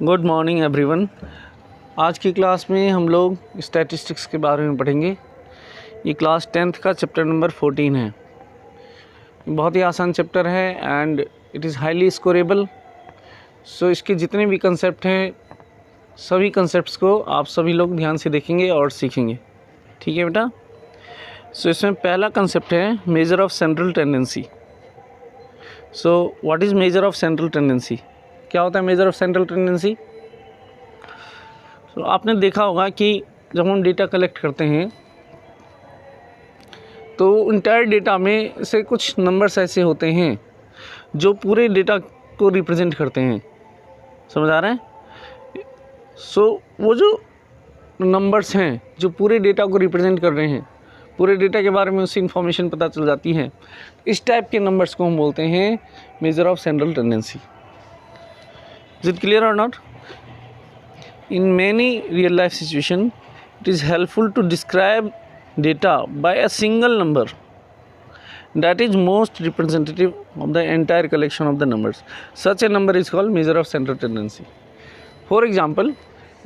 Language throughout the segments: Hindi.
Good morning everyone. आज की क्लास में हम लोग स्टैटिस्टिक्स के बारे में पढ़ेंगे। ये क्लास 10th का चैप्टर नंबर 14 है। बहुत ही आसान चैप्टर है एंड इट इज़ हाईली स्कोरेबल। सो इसके जितने भी कंसेप्ट हैं सभी कंसेप्ट्स को आप सभी लोग ध्यान से देखेंगे और सीखेंगे। ठीक है बेटा। सो इसमें पहला कंसेप्ट है measure of central tendency. So what is measure of central tendency? क्या होता है मेजर ऑफ सेंट्रल टेंडेंसी? तो आपने देखा होगा कि जब हम डेटा कलेक्ट करते हैं तो इंटायर डेटा में से कुछ नंबर्स ऐसे होते हैं जो पूरे डेटा को रिप्रेजेंट करते हैं। समझ आ रहा है? वो जो नंबर्स हैं जो पूरे डेटा को रिप्रेजेंट कर रहे हैं, पूरे डेटा के बारे में उससे इंफॉर्मेशन पता चल जाती है, इस टाइप के नंबर्स को हम बोलते हैं measure of central tendency. Is it clear और not? In many real life situations, it is helpful to describe data by a single number that is most representative of the entire collection of the numbers. Such a number is called measure of central tendency. For example,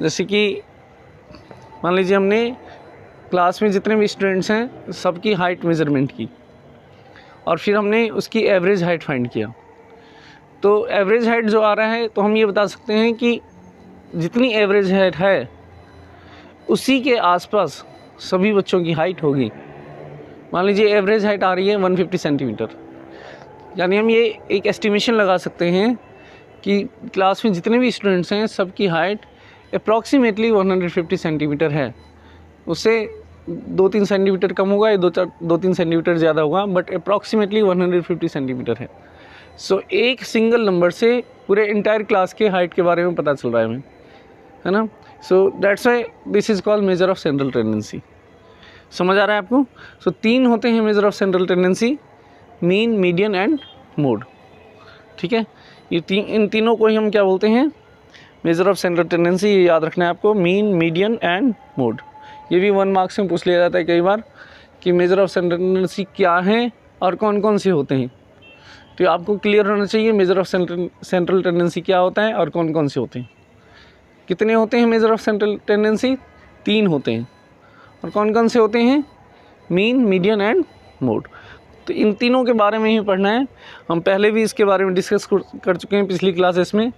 जैसे कि मान लीजिए हमने क्लास में जितने भी स्टूडेंट्स हैं सबकी हाइट मेज़रमेंट की और फिर हमने उसकी एवरेज हाइट फाइंड किया। तो एवरेज हाइट जो आ रहा है तो हम ये बता सकते हैं कि जितनी एवरेज हाइट है उसी के आसपास सभी बच्चों की हाइट होगी। मान लीजिए एवरेज हाइट आ रही है 150 सेंटीमीटर, यानी हम ये एक एस्टिमेशन लगा सकते हैं कि क्लास में जितने भी स्टूडेंट्स हैं सबकी हाइट अप्रॉक्सीमेटली 150 सेंटीमीटर है। उससे 2-3 सेंटीमीटर कम होगा या 2-3 सेंटीमीटर ज़्यादा होगा, बट अप्रॉक्सीमेटली 150 सेंटीमीटर है। सो एक सिंगल नंबर से पूरे इंटायर क्लास के हाइट के बारे में पता चल रहा है हमें, है ना। So that's why this is called measure of central tendency. समझ आ रहा है आपको? सो 3 होते हैं measure of central tendency, mean, median and mode. ठीक है, इन तीनों को ही हम क्या बोलते हैं? Measure of central tendency. ये याद रखना है आपको, मीन, मीडियन एंड मोड। ये भी 1 मार्क्स में पूछ लिया जाता है कई बार कि मेजर ऑफ सेंट्रल टेंडेंसी क्या है और कौन कौन से होते हैं। तो आपको क्लियर होना चाहिए मेजर ऑफ सेंट्रल टेंडेंसी क्या होता है और कौन कौन से होते हैं। कितने होते हैं मेजर ऑफ सेंट्रल टेंडेंसी? 3 होते हैं। और कौन कौन से होते हैं? Mean, median and mode. तो इन तीनों के बारे में ही पढ़ना है। हम पहले भी इसके बारे में डिस्कस कर चुके हैं पिछली क्लासेस में।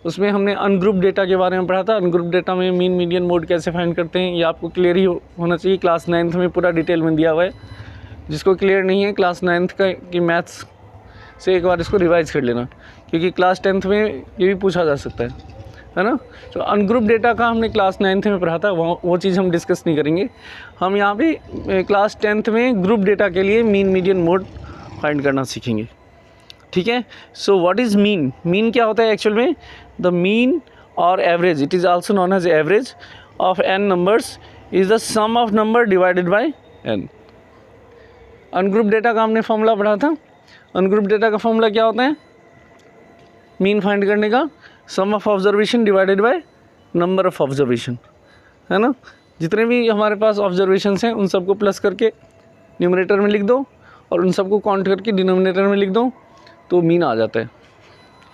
उसमें हमने अनग्रुप डेटा के बारे में पढ़ा था। अनग्रुप डेटा में मीन, मीडियन, मोड कैसे फाइंड करते हैं ये आपको क्लियर ही होना चाहिए। क्लास 9th में पूरा डिटेल में दिया हुआ है। जिसको क्लियर नहीं है क्लास 9th की मैथ्स से एक बार इसको रिवाइज कर लेना, क्योंकि क्लास 10th में ये भी पूछा जा सकता है ना। तो अनग्रुप डेटा का हमने क्लास 9th में पढ़ा था, वो चीज़ हम डिस्कस नहीं करेंगे। हम यहाँ पे क्लास 10th में ग्रुप डेटा के लिए मीन, मीडियन, मोड फाइंड करना सीखेंगे। ठीक है। So what is mean? Mean क्या होता है एक्चुअल में? द मीन और average, it is also known as average of n numbers is the sum of number divided by n। Ungroup data का हमने फॉर्मूला पढ़ा था। अनग्रुप डेटा का फॉर्मूला क्या होता है मीन फाइंड करने का? Sum of observation divided by number of observation, है ना। जितने भी हमारे पास ऑब्जर्वेशंस हैं उन सबको प्लस करके न्यूमरेटर में लिख दो और उन सबको काउंट करके डिनोमिनेटर में लिख दो तो मीन आ जाता है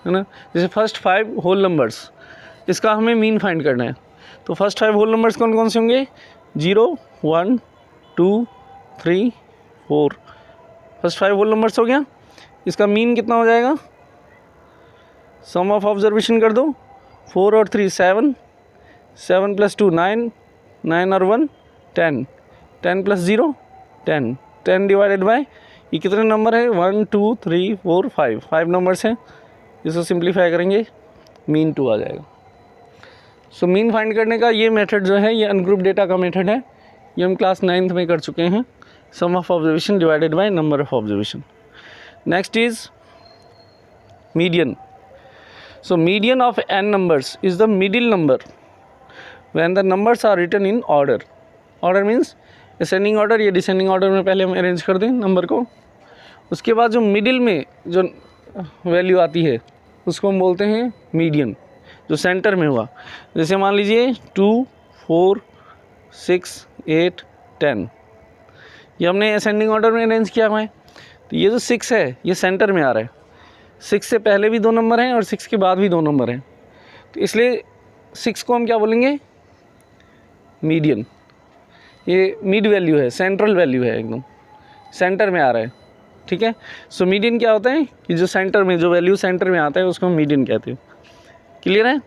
ना। जैसे फर्स्ट 5 होल नंबर्स, इसका हमें मीन फाइंड करना है। तो फर्स्ट 5 होल नंबर्स कौन कौन से होंगे? 0, 1, 2, 3, 4। फर्स्ट 5 होल नंबर्स हो गया। इसका मीन कितना हो जाएगा? सम ऑफ ऑब्जर्वेशन कर दो, 4 और 3 7, 7 + 2 9, 9 और 1 10, 10 + 0 10, 10 डिवाइडेड बाय ये कितने नंबर है? 1 2 3 4 5 नंबर्स हैं। इसको सिंप्लीफाई करेंगे मीन 2 आ जाएगा। सो मीन फाइंड करने का ये मेथड जो है ये अनग्रुप डेटा का मेथड है। ये हम क्लास 9th में कर चुके हैं। Sum of observation divided by number of observation. Next is median. So median of n numbers is the middle number when the numbers are written in order. Order means ascending order या descending order में पहले हम अरेंज कर दें नंबर को। उसके बाद जो मिडिल में जो वैल्यू आती है उसको हम बोलते हैं मीडियन, जो सेंटर में हुआ। जैसे मान लीजिए 2, 4, 6, 8, 10, ये हमने असेंडिंग ऑर्डर में अरेंज किया हुआ है। तो ये जो 6 है ये सेंटर में आ रहा है। 6 से पहले भी 2 नंबर हैं और 6 के बाद भी 2 नंबर हैं। तो इसलिए 6 को हम क्या बोलेंगे, मीडियन। ये मिड वैल्यू है, सेंट्रल वैल्यू है, एकदम सेंटर में आ रहा है, ठीक है। सो मीडियन क्या होता है कि जो सेंटर में, जो वैल्यू सेंटर में आता है उसको हम मीडियन कहते हैं। क्लियर है?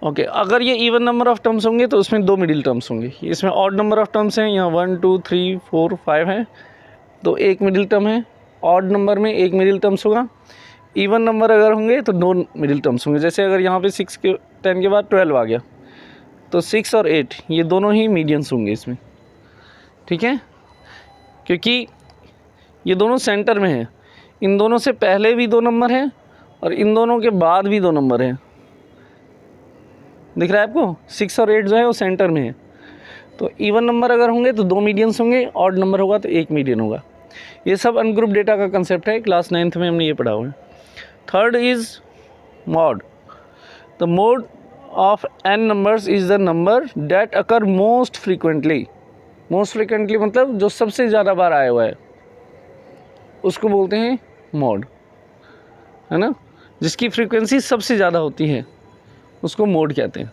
ओके। अगर ये इवन नंबर ऑफ टर्म्स होंगे तो उसमें 2 मिडिल टर्म्स होंगे। इसमें ऑड नंबर ऑफ टर्म्स हैं, यहाँ 1 2 3 4 5 है, तो 1 मिडिल टर्म है। ऑड नंबर में 1 मिडिल टर्म्स होगा। इवन नंबर अगर होंगे तो 2 मिडिल टर्म्स होंगे। जैसे अगर यहाँ पे 6 के 10 के बाद 12 आ गया, तो 6 और 8 ये दोनों ही मीडियंस होंगे इसमें, ठीक है, क्योंकि ये दोनों सेंटर में हैं। इन दोनों से पहले भी 2 नंबर हैं और इन दोनों के बाद भी 2 नंबर हैं। दिख रहा है आपको? 6 और 8 जो है वो सेंटर में है। तो इवन नंबर अगर होंगे तो 2 मीडियंस होंगे, ऑड नंबर होगा तो 1 मीडियन होगा। ये सब अनग्रुप डेटा का कंसेप्ट है, क्लास 9th में हमने ये पढ़ा हुआ है। Third is mod. The mode of n numbers is the number that occur most frequently. Most frequently मतलब जो सबसे ज़्यादा बार आया हुआ है, उसको बोलते हैं मॉड, है ना। जिसकी फ्रीक्वेंसी सबसे ज़्यादा होती है उसको मोड कहते हैं।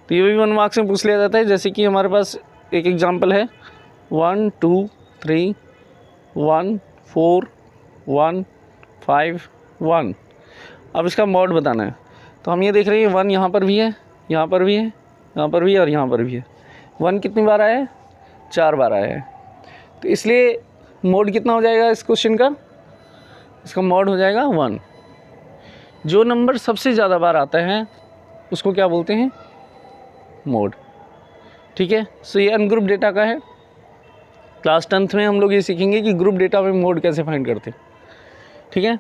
तो ये भी 1 मार्क्स में पूछ लिया जाता है। जैसे कि हमारे पास एक एग्जांपल है 1 2 3 1 4 1 5 1। अब इसका मॉड बताना है। तो हम ये देख रहे हैं 1 यहाँ पर भी है, यहाँ पर भी है, यहाँ पर भी है और यहाँ पर भी है। 1 कितनी बार आया है? 4 बार आया है। तो इसलिए मोड कितना हो जाएगा इस क्वेश्चन का? इसका मोड हो जाएगा 1। जो नंबर सबसे ज़्यादा बार आता है उसको क्या बोलते हैं? मोड, ठीक है। सो ये अनग्रुप डेटा का है। क्लास 10th में हम लोग ये सीखेंगे कि ग्रुप डेटा में मोड कैसे फाइंड करते हैं, ठीक है।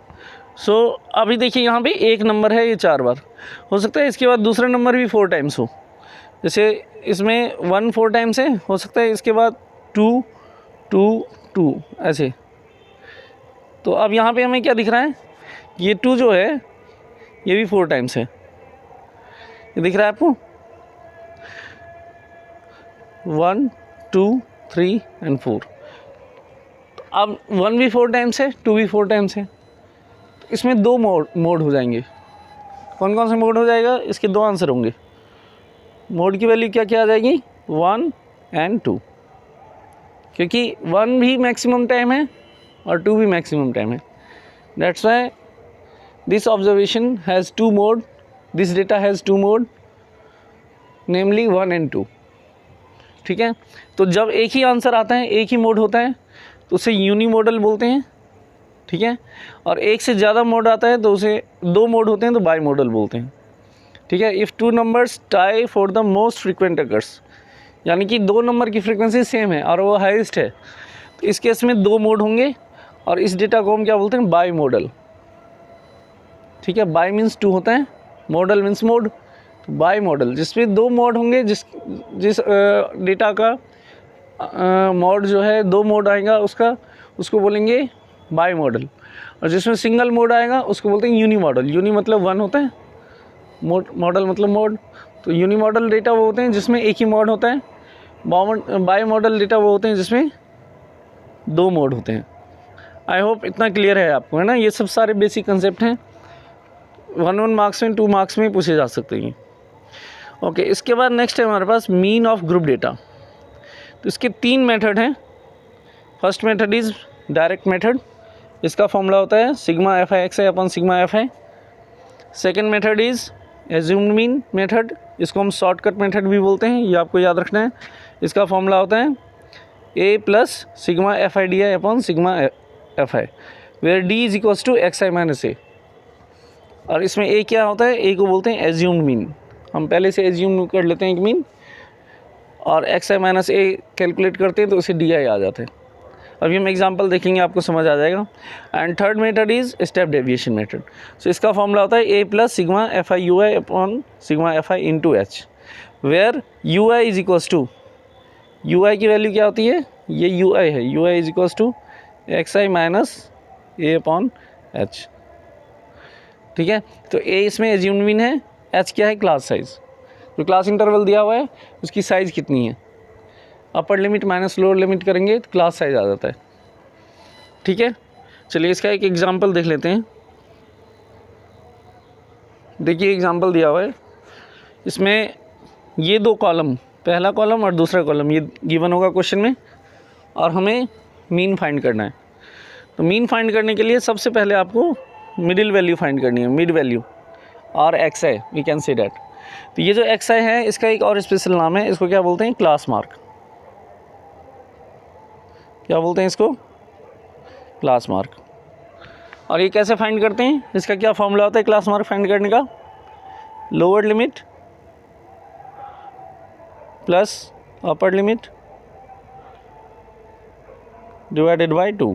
सो अभी देखिए यहाँ पे एक नंबर है, ये 4 बार हो सकता है। इसके बाद दूसरा नंबर भी 4 टाइम्स हो। जैसे इसमें 1 4 टाइम्स है, हो सकता है इसके बाद 2 2 2 ऐसे। तो अब यहाँ पे हमें क्या दिख रहा है? ये 2 जो है ये भी 4 टाइम्स है। ये दिख रहा है आपको? 1 2 3 एंड 4। तो अब 1 भी 4 टाइम्स है, 2 भी 4 टाइम्स है। तो इसमें 2 मोड हो जाएंगे। कौन कौन से मोड हो जाएगा? इसके 2 आंसर होंगे। मोड की वैल्यू क्या क्या आ जाएगी? 1 एंड 2, क्योंकि 1 भी मैक्सिमम टाइम है और 2 भी मैक्सिमम टाइम है। That's why this observation has 2 mode, this data has 2 mode, namely 1 and 2, ठीक है। तो जब एक ही आंसर आता है, एक ही मोड होता है, तो उसे यूनिमोडल बोलते हैं, ठीक है। और एक से ज़्यादा मोड आता है तो उसे 2 मोड होते हैं तो बाई मोडल बोलते हैं, ठीक है। If 2 numbers tie for the most frequent occurs, यानी कि 2 नंबर की फ्रीक्वेंसी सेम है और वो हाईएस्ट है, तो इस केस में 2 मोड होंगे और इस डेटा को हम क्या बोलते हैं? बाई मॉडल, ठीक है। बाई मीन्स 2 होता है, मॉडल मीन्स मोड। तो बाई मॉडल जिसमें 2 मोड होंगे, जिस डेटा का मोड जो है 2 मोड आएगा उसको बोलेंगे बाई मॉडल। और जिसमें सिंगल मोड आएगा उसको बोलते हैं यूनी मॉडल। यूनी मतलब 1 होता है, मॉडल मतलब मोड। तो यूनी मॉडल डेटा वो होते हैं जिसमें एक ही मोड होता है। बाई मॉडल डेटा वो होते हैं जिसमें 2 मोड होते हैं। आई होप इतना क्लियर है आपको, है ना। ये सब सारे बेसिक कंसेप्ट हैं, 1 मार्क्स में 2 मार्क्स में पूछे जा सकते हैं। ओके, इसके बाद नेक्स्ट है हमारे पास मीन ऑफ ग्रुप डेटा। तो इसके 3 मेथड हैं। First method is direct method. इसका फॉर्मूला होता है sigma F I x I upon sigma F I. Second method is assumed mean method. इसको हम शॉर्टकट मेथड भी बोलते हैं, ये आपको याद रखना है। इसका फॉर्मूला होता है A plus sigma F I D I upon sigma F I, where D is equals to X I minus A. और इसमें ए क्या होता है? ए को बोलते हैं एज्यूम्ड मीन। हम पहले से एज्यूम कर लेते हैं एक मीन और X I minus A calculate करते हैं तो उसे डी आई आ जाता है। अभी हम एग्जांपल देखेंगे, आपको समझ आ जाएगा। And third method is step deviation method. So इसका फॉर्मूला होता है A plus sigma F I U I upon sigma F I into H, where U I is equals to, U I की वैल्यू क्या होती है? ये यू आई है, U I is equals to X I minus A upon H, ठीक है। तो ए इसमें एज्यूम्ड मीन है, एच क्या है? Class size. जो क्लास इंटरवल दिया हुआ है उसकी साइज़ कितनी है? Upper limit minus lower limit करेंगे तो क्लास साइज आ जाता है, ठीक है। चलिए इसका एक एग्जांपल देख लेते हैं। देखिए एग्जांपल दिया हुआ है, इसमें ये दो कॉलम, पहला कॉलम और दूसरा कॉलम ये गिवन होगा क्वेश्चन में, और हमें मीन फाइंड करना है। तो मीन फाइंड करने के लिए सबसे पहले आपको मिडिल वैल्यू फाइंड करनी है, मिड वैल्यू और X I, we can say that. तो ये जो एक्स आई है इसका एक और स्पेशल नाम है, इसको क्या बोलते हैं, क्लास मार्क। क्या बोलते हैं इसको, क्लास मार्क। और ये कैसे फाइंड करते हैं, इसका क्या फॉर्मूला होता है क्लास मार्क फाइंड करने का, lower limit plus upper limit divided by 2।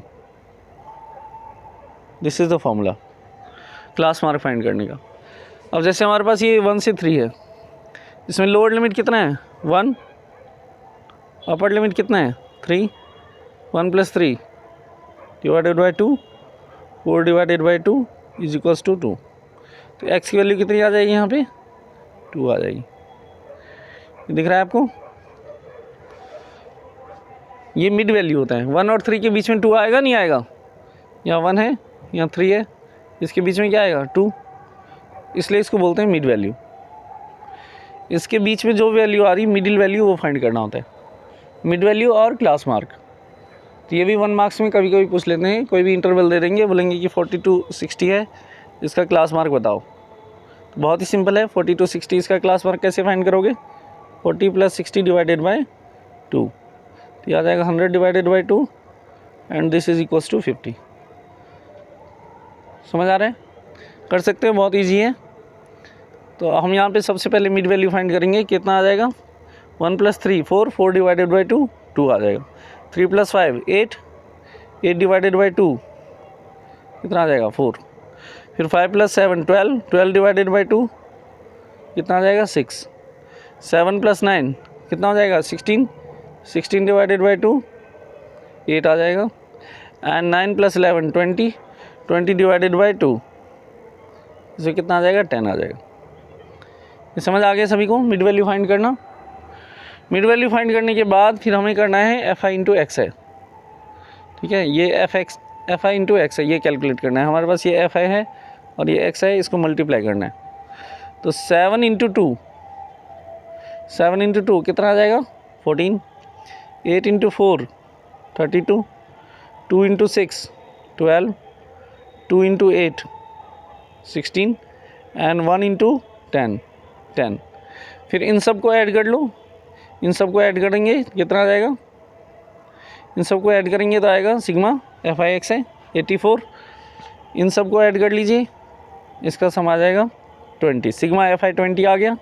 This is the formula class mark find करने का। अब जैसे हमारे पास ये 1 से 3 है, इसमें लोअर लिमिट कितना है 1, अपर लिमिट कितना है 3, 1 + 3 divided by 2, 4 divided by 2 is equals to 2। तो एक्स की वैल्यू कितनी आ जाएगी, यहाँ पे 2 आ जाएगी। ये दिख रहा है आपको, ये मिड वैल्यू होता है। 1 और 3 के बीच में 2 आएगा नहीं आएगा, यहाँ 1 है यहाँ 3 है, इसके बीच में क्या आएगा 2, इसलिए इसको बोलते हैं मिड वैल्यू। इसके बीच में जो वैल्यू आ रही मिडिल वैल्यू वो फाइंड करना होता है, मिड वैल्यू और क्लास मार्क। तो ये भी 1 मार्क्स में कभी कभी पूछ लेते हैं, कोई भी इंटरवल दे देंगे, बोलेंगे कि 40 to 60 है, इसका क्लास मार्क बताओ। तो बहुत ही सिंपल है, 40 to 60 इसका क्लास मार्क कैसे फाइंड करोगे, 40 + 60 डिवाइडेड बाय 2, तो आ जाएगा 100 divided by 2 and this is equals to 50। समझ आ रहा है, कर सकते हैं, बहुत ईजी है। तो हम यहाँ पे सबसे पहले मिड वैल्यू फाइंड करेंगे, कितना आ जाएगा 1 + 3 4, 4 डिवाइडेड बाय 2 2 आ जाएगा, 3 + 5 8, 8 डिवाइडेड बाय 2 कितना आ जाएगा 4, फिर 5 + 7 12, 12 डिवाइडेड बाय 2 कितना आ जाएगा 6, 7 + 9 कितना हो जाएगा 16, 16 डिवाइडेड बाय 2 8 आ जाएगा, एंड 9 + 11 20, 20 डिवाइडेड बाय 2 इसे कितना आ जाएगा 10 आ जाएगा। ये समझ आ गया सभी को, मिड वैल्यू फाइंड करना। मिड वैल्यू फाइंड करने के बाद फिर हमें करना है एफ आई इंटू एक्स है, ठीक है। ये एफ आई इंटू एक्स है, ये कैलकुलेट करना है। हमारे पास ये एफ आई है और ये एक्स है, इसको मल्टीप्लाई करना है। तो 7 × 2, 7 × 2 कितना आ जाएगा 14, 8 × 4 32, 2 × 6 12, 2 × 8 16 एंड 1 × 10 10। फिर इन सब को ऐड कर लो, इन सब को ऐड करेंगे कितना आ जाएगा, इन सब को ऐड करेंगे तो आएगा सिग्मा एफ आई एक्स है 84, इन सब को ऐड कर लीजिए, इसका सम आ जाएगा 20, सिग्मा एफ आई 20 आ गया,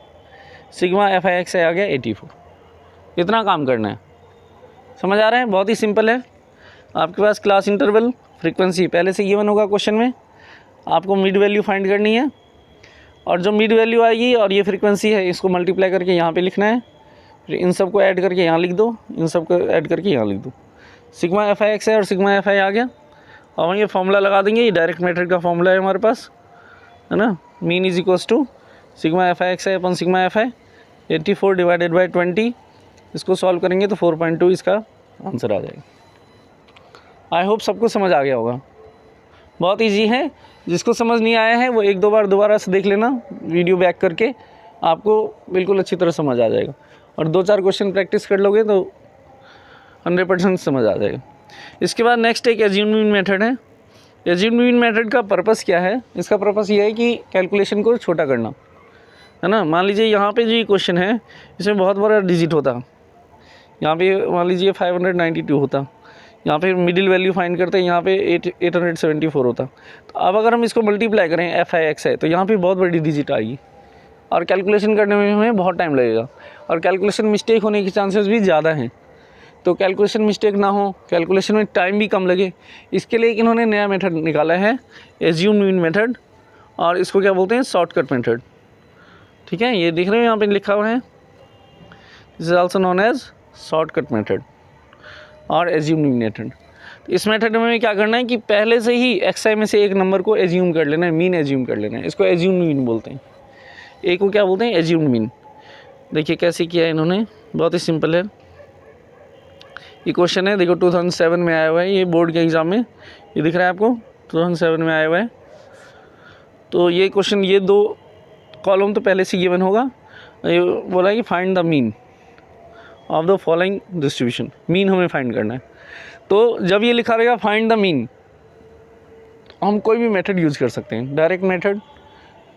सिग्मा एफ आई एक्स आ गया 84। इतना काम करना है, समझ आ रहा है, बहुत ही सिंपल है। आपके पास क्लास इंटरवल फ्रीक्वेंसी पहले से गिवन होगा क्वेश्चन में, आपको मिड वैल्यू फाइंड करनी है, और जो मिड वैल्यू आएगी और ये फ्रीक्वेंसी है इसको मल्टीप्लाई करके यहाँ पे लिखना है, फिर इन सब को ऐड करके यहाँ लिख दो, इन सब को ऐड करके यहाँ लिख दो। सिग्मा एफ आई एक्स है और सिग्मा एफ आई आ गया। और हम ये फॉर्मूला लगा देंगे, ये डायरेक्ट मेथड का फॉर्मूला है हमारे पास, है ना। Mean is equals to sigma F I X है upon sigma F I 84 divided by 20, इसको सॉल्व करेंगे तो 4.2 इसका आंसर आ जाएगा। आई होप सबको समझ आ गया होगा, बहुत ईजी है। जिसको समझ नहीं आया है वो 1-2 बार दोबारा से देख लेना वीडियो बैक करके, आपको बिल्कुल अच्छी तरह समझ आ जाएगा। और 2-4 क्वेश्चन प्रैक्टिस कर लोगे तो 100% समझ आ जाएगा। इसके बाद नेक्स्ट एक एज्यूम मीन मेथड है। एज्यूम मीन मेथड का पर्पस क्या है, इसका पर्पस ये है कि कैलकुलेशन को छोटा करना, है ना। मान लीजिए यहाँ पे जो ये क्वेश्चन है इसमें बहुत बड़ा डिजिट होता, यहाँ पे मान लीजिए 592 होता, यहाँ पे मिडिल वैल्यू फाइंड करते हैं, यहाँ पे 874 होता। तो अब अगर हम इसको मल्टीप्लाई करें एफ आई एक्स है तो यहाँ पे बहुत बड़ी डिजिट आएगी और कैलकुलेशन करने में हमें बहुत टाइम लगेगा और कैलकुलेशन मिस्टेक होने के चांसेस भी ज़्यादा हैं। तो कैलकुलेशन मिस्टेक ना हो, कैलकुलेशन में टाइम भी कम लगे, इसके लिए इन्होंने नया मेथड निकाला है एज्यूम मीन मेथड, और इसको क्या बोलते हैं शॉर्टकट मेथड, ठीक है। ये दिख रहे हो यहाँ पे लिखा हुआ है, this is also known as shortcut method और एज्यूम मीन मेथड। इस मेथड में क्या करना है कि पहले से ही एक्स आई में से एक नंबर को एज्यूम कर लेना है, मीन एज्यूम कर लेना है, इसको एज्यूम मीन बोलते हैं। एक को क्या बोलते हैं एज्यूम मीन। देखिए कैसे किया है इन्होंने, बहुत ही सिंपल है। ये क्वेश्चन है, देखो 2007 में आया हुआ है, ये बोर्ड के एग्ज़ाम में, ये दिख रहा है आपको 2007 में आया हुआ है। तो ये क्वेश्चन, ये दो कॉलम तो पहले से गिवन होगा, ये बोला है कि find the mean of the following distribution, mean हमें फाइंड करना है। तो जब ये लिखा रहेगा फाइंड द मीन, हम कोई भी मेथड यूज़ कर सकते हैं, direct method,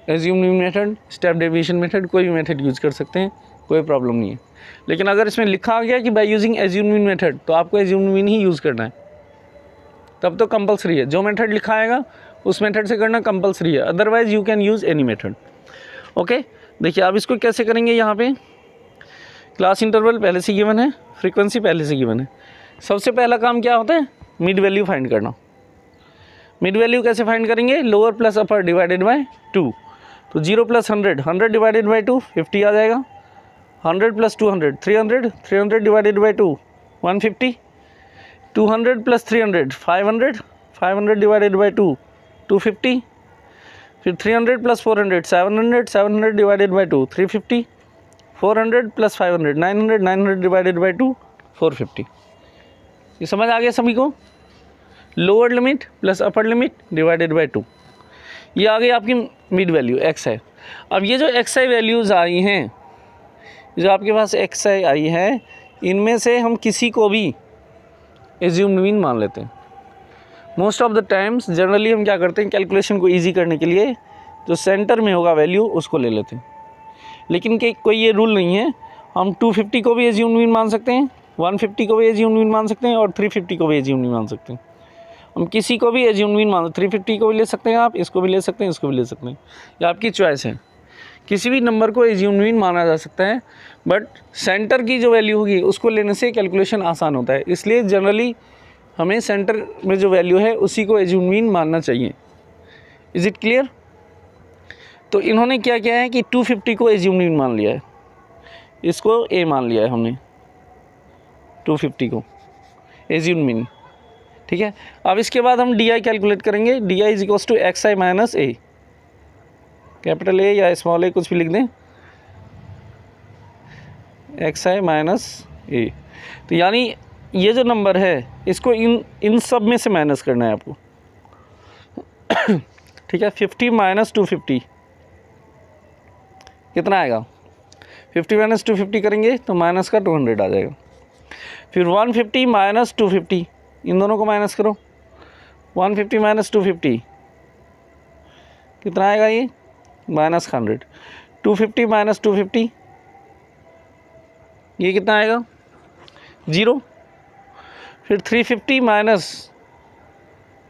assume mean method, step deviation method, कोई भी मेथड यूज़ कर सकते हैं, कोई प्रॉब्लम नहीं है। लेकिन अगर इसमें लिखा आ गया कि by using assume mean method, तो आपको एज्यूम मीन ही यूज़ करना है, तब तो कंपलसरी है। जो मेथड लिखा आएगा उस मेथड से करना कंपलसरी है, otherwise you can use any method. Okay, देखिए आप इसको कैसे करेंगे। यहाँ पे क्लास इंटरवल पहले से गिवन है, फ्रीक्वेंसी पहले से गिवन है। सबसे पहला काम क्या होता है, मिड वैल्यू फाइंड करना। मिड वैल्यू कैसे फाइंड करेंगे, lower plus upper divided by 2। तो 0 प्लस 100, 100 डिवाइडेड बाई 2 50 आ जाएगा। 100 plus 200 300, 300 divided by 2 150। 200 plus 300 500, 500 divided by 2 250। फिर 300 plus 400 700, 700 divided by 2 350। 400 plus 500 900, 900 divided by 2 450। ये समझ आ गया सभी को। Lower limit plus upper limit divided by 2, ये आ गई आपकी मिड वैल्यू एक्स आई। अब ये जो एक्स आई वैल्यूज़ आई हैं, जो आपके पास एक्स आई आई है, इनमें से हम किसी को भी एज्यूम्ड मीन मान लेते हैं। Most of the times generally हम क्या करते हैं, कैलकुलेशन को ईजी करने के लिए जो सेंटर में होगा वैल्यू उसको ले लेते हैं। लेकिन कोई ये रूल नहीं है, हम 250 को भी एज्यूम्ड मीन मान सकते हैं, 150 को भी एज्यूम्ड मीन मान सकते हैं और 350 को भी एज्यूम्ड मीन मान सकते हैं। हम किसी को भी एज्यूम्ड मीन मान, 350 को भी ले सकते हैं आप, इसको भी ले सकते हैं, इसको भी ले सकते हैं, ये आपकी चॉइस है। किसी भी नंबर को एज्यूम्ड मीन माना जा सकता है, बट सेंटर की जो वैल्यू होगी उसको लेने से कैलकुलेशन आसान होता है, इसलिए जनरली हमें सेंटर में जो वैल्यू है उसी को एज्यूम्ड मीन मानना चाहिए। Is it clear. तो इन्होंने क्या किया है कि 250 को एज्यूम्ड मीन मान लिया है, इसको ए मान लिया है हमने, 250 को एज्यूम्ड मीन, ठीक है। अब इसके बाद हम डी आई कैलकुलेट करेंगे। D I is equals to X I minus A, capital A या स्मॉल ए कुछ भी लिख दें, एक्स आई माइनस ए। तो यानी ये जो नंबर है इसको इन सब में से माइनस करना है आपको, ठीक है। 50 माइनस 250 कितना आएगा, 50 माइनस 250 करेंगे तो माइनस का 200 आ जाएगा। फिर 150 माइनस 250, इन दोनों को माइनस करो, 150 माइनस 250 कितना आएगा, ये माइनस 100। 250 माइनस 250 ये कितना आएगा, 0। फिर 350 माइनस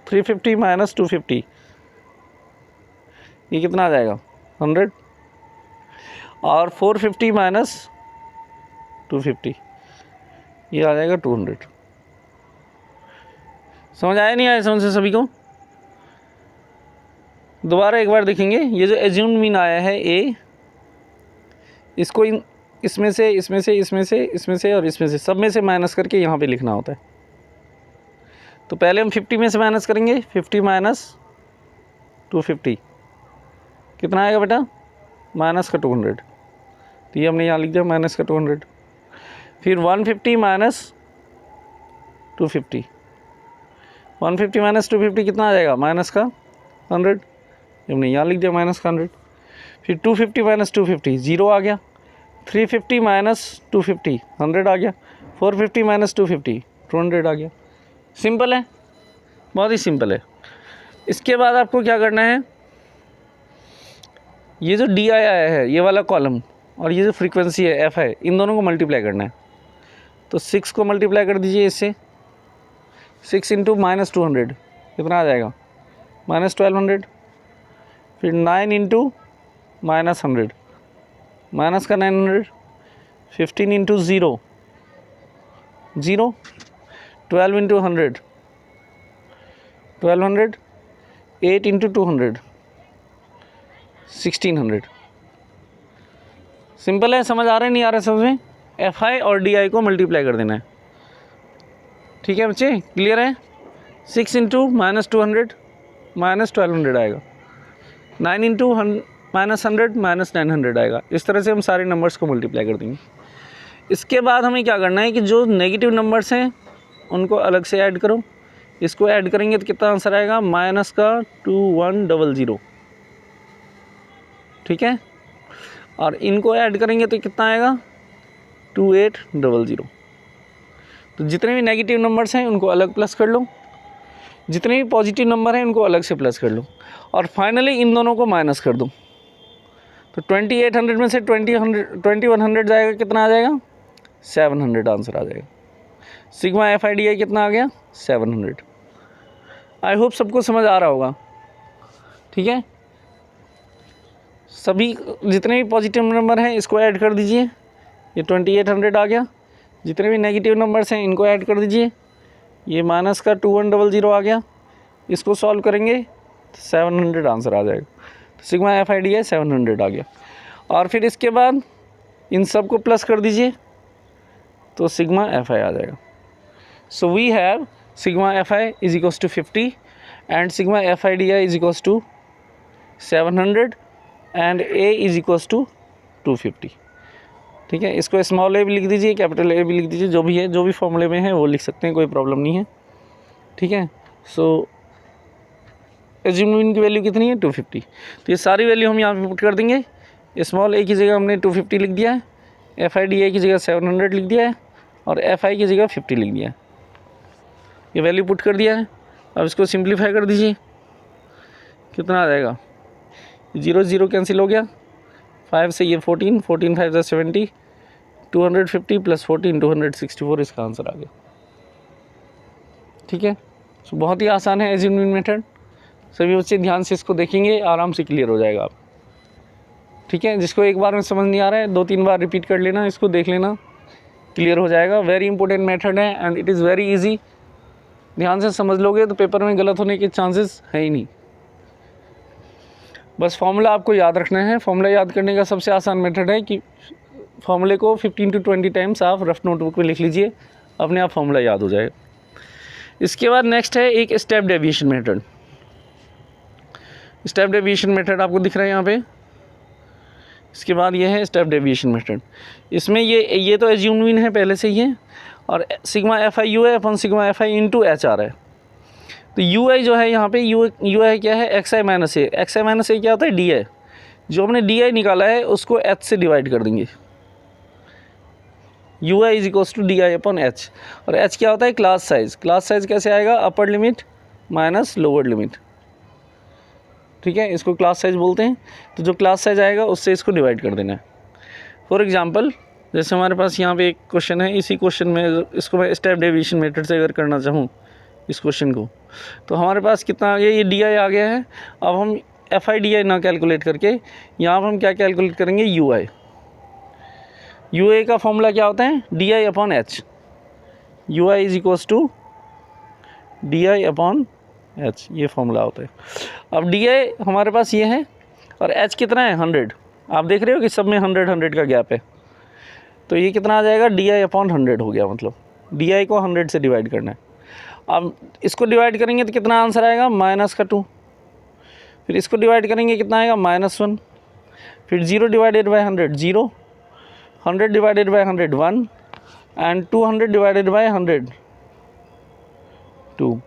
250 ये कितना आ जाएगा, 100। और 450 माइनस 250 ये आ जाएगा 200। समझ आया नहीं आया, समझ से सभी को। दोबारा एक बार देखेंगे, ये जो एज्यूम्ड मीन आया है ए, इसको इसमें से इसमें से इसमें से इसमें से और इसमें से सब में से माइनस करके यहाँ पे लिखना होता है। तो पहले हम 50 में से माइनस करेंगे, 50 माइनस 250 कितना आएगा बेटा, माइनस का 200। तो ये हमने यहाँ लिख दिया माइनस का 200। फिर 150 माइनस 250, 150 माइनस 250 कितना आ जाएगा, माइनस का 100। हमने यहाँ लिख दिया माइनस का 100। फिर 250 माइनस 250 0 आ गया। 350 माइनस 250 100 आ गया। 450 माइनस 250 200 आ गया। सिंपल है, बहुत ही सिंपल है। इसके बाद आपको क्या करना है, ये जो डी आई आया है ये वाला कॉलम और ये जो फ्रीक्वेंसी है एफ है, इन दोनों को मल्टीप्लाई करना है। तो 6 को मल्टीप्लाई कर दीजिए इससे, 6 इंटू माइनस 200 कितना आ जाएगा, माइनस 1200। फिर 9 इंटू माइनस 100 माइनस का 900। 15 इंटू 0 0। 12 इंटू 100 1200। 8 इंटू 200 1600। सिंपल है, समझ आ रहा है नहीं आ रहा है समझ में। एफ आई और डी आई को मल्टीप्लाई कर देना है, ठीक है बच्चे, क्लियर है। 6 इंटू माइनस 200 माइनस 1200 आएगा। 9 इंटू माइनस 100 माइनस 900 आएगा। इस तरह से हम सारे नंबर्स को मल्टीप्लाई कर देंगे। इसके बाद हमें क्या करना है कि जो नेगेटिव नंबर्स हैं उनको अलग से ऐड करो। इसको ऐड करेंगे तो कितना आंसर आएगा, माइनस का 2100, ठीक है। और इनको ऐड करेंगे तो कितना आएगा 2800। तो जितने भी नेगेटिव नंबर्स हैं उनको अलग प्लस कर लो, जितने भी पॉजिटिव नंबर हैं उनको अलग से प्लस कर लो, और फाइनली इन दोनों को माइनस कर दो। तो 2800 में से 2100 जाएगा, कितना आ जाएगा 700 आंसर आ जाएगा। सिग्मा FIDI कितना आ गया 700। आई होप सबको समझ आ रहा होगा, ठीक है। सभी जितने भी पॉजिटिव नंबर हैं इसको ऐड कर दीजिए, ये 2800 आ गया। जितने भी नेगेटिव नंबर्स हैं इनको ऐड कर दीजिए, ये माइनस का 2100 आ गया। इसको सॉल्व करेंगे तो 700 आंसर आ जाएगा। तो सिग्मा FIDI 700 आ गया। और फिर इसके बाद इन सब को प्लस कर दीजिए तो सिग्मा FI आ जाएगा। So we have sigma FI is equals to 50 and sigma FIDI is equals to 700 and A is equals to 250। ठीक है, इसको स्मॉल a भी लिख दीजिए, कैपिटल A भी लिख दीजिए, जो भी है, जो भी फॉर्मूले में है वो लिख सकते हैं, कोई प्रॉब्लम नहीं है। ठीक है, सो एज्यूम की वैल्यू कितनी है 250। तो ये सारी वैल्यू हम यहाँ पे पुट कर देंगे। स्मॉल a की जगह हमने 250 लिख दिया है, FIDI की जगह 700 लिख दिया है, और FI की जगह 50 लिख दिया है। ये वैल्यू पुट कर दिया है। अब इसको सिंप्लीफाई कर दीजिए, कितना आ जाएगा 0 0 कैंसिल हो गया, 5 से ये 14, 14 5 से 70, 250 प्लस 14 264 इसका आंसर आ गया। ठीक है, सो बहुत ही आसान है एज्यूमिंग मेथड। सभी बच्चे ध्यान से इसको देखेंगे, आराम से क्लियर हो जाएगा आप। ठीक है, जिसको एक बार में समझ नहीं आ रहा है 2-3 बार रिपीट कर लेना, इसको देख लेना, क्लियर हो जाएगा। वेरी इंपॉर्टेंट मेथड है and it is very easy. ध्यान से समझ लोगे तो पेपर में गलत होने के चांसेस है ही नहीं। बस फॉर्मूला आपको याद रखना है। फॉर्मूला याद करने का सबसे आसान मेथड है कि फॉर्मूले को 15 to 20 टाइम्स आप रफ नोटबुक में लिख लीजिए, अपने आप फॉर्मूला याद हो जाएगा। इसके बाद नेक्स्ट है एक step deviation method. Step deviation method आपको दिख रहा है यहाँ पे। इसके बाद ये है स्टेप डेविएशन मेथड। इसमें ये तो एज्यूम मीन है पहले से ही है, और सिग्मा FI UI अपन सिग्मा FI इंटू H आ रहा है। तो UI जो है यहाँ पे UI क्या है XI minus A। XI minus A क्या होता है DI। जो हमने DI निकाला है उसको H से डिवाइड कर देंगे। UI is equals to DI upon H। और H क्या होता है क्लास साइज। क्लास साइज कैसे आएगा upper limit minus lower limit. ठीक है, इसको क्लास साइज बोलते हैं। तो जो क्लास साइज आएगा उससे इसको डिवाइड कर देना है। फॉर एग्जांपल जैसे हमारे पास यहाँ पे एक क्वेश्चन है, इसी क्वेश्चन में इसको मैं स्टेप डेविएशन मेथड से अगर करना चाहूँ इस क्वेश्चन को, तो हमारे पास कितना आ गया, ये DI आ गया है। अब हम FIDI ना कैलकुलेट करके यहाँ पर हम क्या कैलकुलेट करेंगे UI। UI का फॉर्मूला क्या होता है DI upon H। UI is equals to DI upon H, ये फॉर्मूला होता है। अब DI हमारे पास ये है और H कितना है 100। आप देख रहे हो कि सब में 100 का गैप है। तो ये कितना आ जाएगा DI अपॉन 100 हो गया, मतलब DI को 100 से डिवाइड करना है। अब इसको डिवाइड करेंगे तो कितना आंसर आएगा माइनस का 2। फिर इसको डिवाइड करेंगे कितना आएगा -1। फिर 0 divided by 100 0, 100 divided bye 100 1 and 200 divided by 100 2।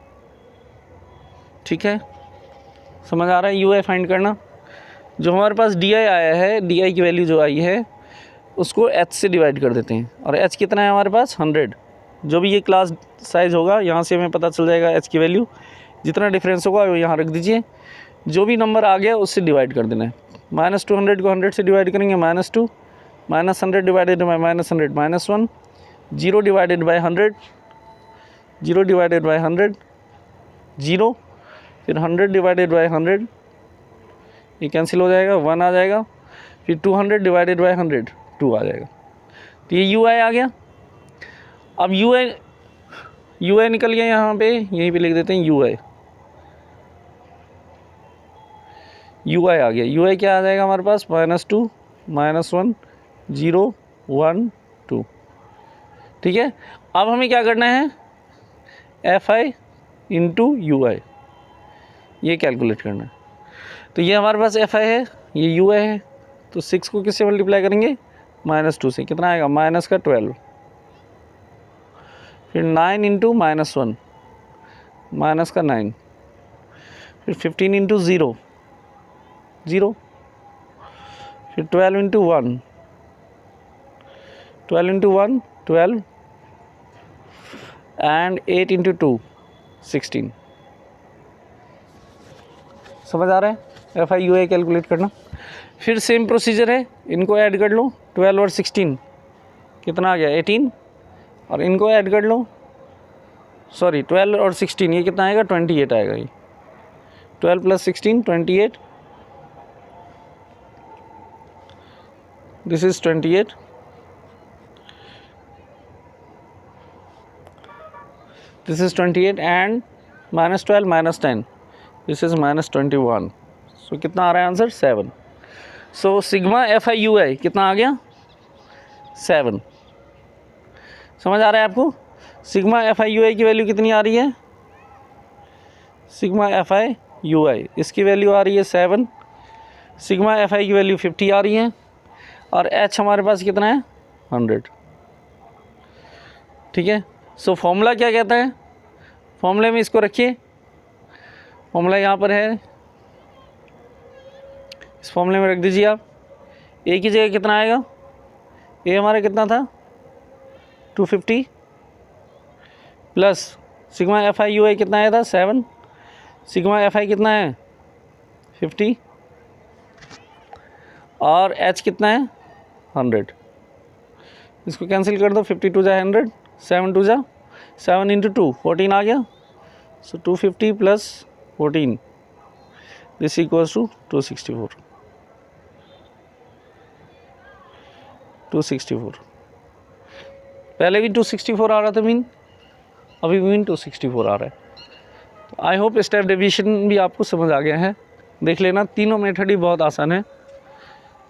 ठीक है, समझ आ रहा है। UI फाइंड करना। जो हमारे पास DI आया है, DI की वैल्यू जो आई है उसको H से डिवाइड कर देते हैं, और H कितना है हमारे पास 100। जो भी ये क्लास साइज होगा यहाँ से हमें पता चल जाएगा H की वैल्यू। जितना डिफरेंस होगा वो यहाँ रख दीजिए, जो भी नंबर आ गया उससे डिवाइड कर देना है। -200 को 100 से डिवाइड करेंगे -2, -100 divided bye -100 -1, 0 divided by 100 0 divided by 100 0, फिर 100 डिवाइडेड बाय 100 ये कैंसिल हो जाएगा, 1 आ जाएगा। फिर 200 डिवाइडेड बाय 100 2 आ जाएगा। तो ये UI आ गया। अब UI निकल गया यहाँ पे, यहीं पे लिख देते हैं UI आ गया। UI क्या आ जाएगा हमारे पास -2 -1 0 1 2। ठीक है, अब हमें क्या करना है FI इंटू UI ये कैलकुलेट करना है। तो ये हमारे पास FI है, ये UI है। तो 6 को किससे मल्टीप्लाई करेंगे -2 से, कितना आएगा माइनस का 12। फिर 9 इंटू -1 माइनस का 9, फिर 15 इंटू 0 0, फिर 12 इंटू 1, 12 इंटू 1 12 एंड 8 इंटू 2 16। समझ आ रहा है FIUI कैलकुलेट करना। फिर सेम प्रोसीजर है, इनको ऐड कर लो 12 और 16 कितना आ गया 18, और इनको ऐड कर लो, सॉरी 12 और 16 ये कितना आएगा 28 आएगा। ये 12 plus 16 28, this is 28, this is 28 and -12 -10, this is -21। सो कितना आ रहा है आंसर 7। सो सिग्मा FIUI कितना आ गया 7। समझ आ रहा है आपको? सिग्मा FIUI की वैल्यू कितनी आ रही है? सिग्मा FIUI इसकी वैल्यू आ रही है 7, सिग्मा FI की वैल्यू 50 आ रही है, और H हमारे पास कितना है 100। ठीक है, सो फॉर्मूला क्या कहता है? फॉर्मूले में इसको रखिए, फॉर्मूला यहाँ पर है, इस फॉर्मूले में रख दीजिए आप। ए की जगह कितना आएगा? ए हमारा कितना था 250 प्लस सिग्मा FIUI कितना आया था 7, सिग्मा FI कितना है 50, और H कितना है 100। इसको कैंसिल कर दो, 50 टू जा 100, 7 टू जा 7 इंटू 2 14 आ गया। सो 250 प्लस 14 दिस इक्वल्स टू 264। 264 पहले भी 264 आ रहा था मीन, अभी मीन 264 आ रहा है। तो आई होप स्टेप डेविएशन भी आपको समझ आ गया है। देख लेना, तीनों मेथड ही बहुत आसान है।